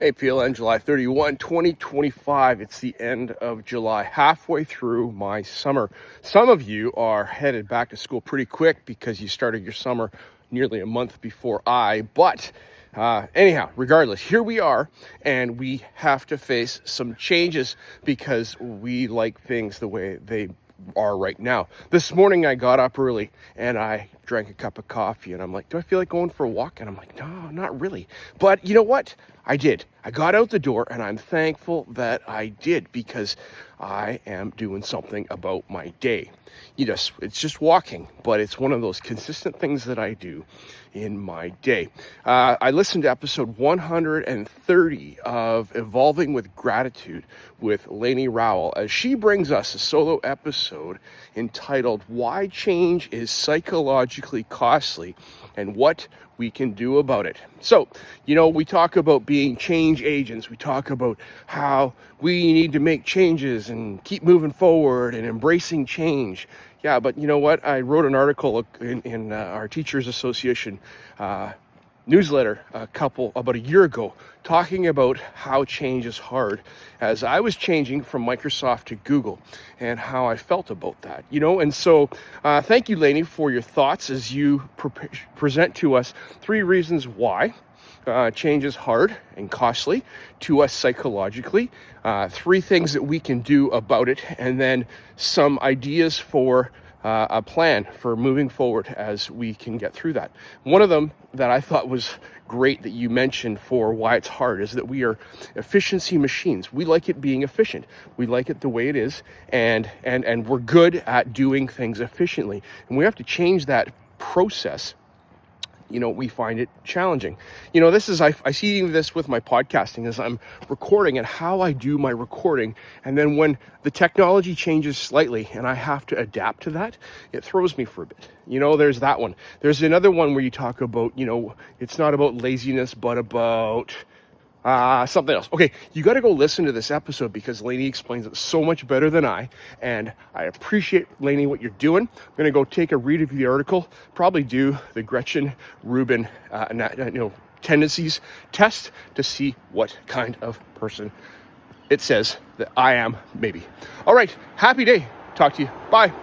Hey, PLN, July 31, 2025. It's the end of July, halfway through my summer. Some of you are headed back to school pretty quick because you started your summer nearly a month before but anyhow, regardless, here we are, and we have to face some changes because we like things the way they are right now. This morning I got up early and I drank a cup of coffee and I'm like, do I feel like going for a walk? And I'm like, no, not really. But you know what? I did. I got out the door and I'm thankful that I did because I am doing something about my day. It's just walking, but it's one of those consistent things that I do in my day. I listened to episode 130 of Evolving with Gratitude with Lainey Rowell as she brings us a solo episode entitled Why Change is Psychologically Costly and What we can do about it. So, we talk about being change agents. We talk about how we need to make changes and keep moving forward and embracing change. Yeah, but you know what? I wrote an article in our Teachers Association newsletter about a year ago talking about how change is hard as I was changing from Microsoft to Google and how I felt about that, and so thank you, Lainey, for your thoughts as you present to us 3 reasons why change is hard and costly to us psychologically, 3 things that we can do about it, and then some ideas for a plan for moving forward as we can get through that. One of them that I thought was great that you mentioned for why it's hard is that we are efficiency machines. We like it being efficient. We like it the way it is, and we're good at doing things efficiently. And we have to change that process. We find it challenging. I see this with my podcasting as I'm recording and how I do my recording. And then when the technology changes slightly and I have to adapt to that, it throws me for a bit. There's that one. There's another one where you talk about, it's not about laziness, but about something else. Okay, you got to go listen to this episode because Lainey explains it so much better than I, and I appreciate, Lainey, what you're doing. I'm going to go take a read of the article, probably do the Gretchen Rubin tendencies test to see what kind of person it says that I am, maybe. All right, happy day. Talk to you. Bye.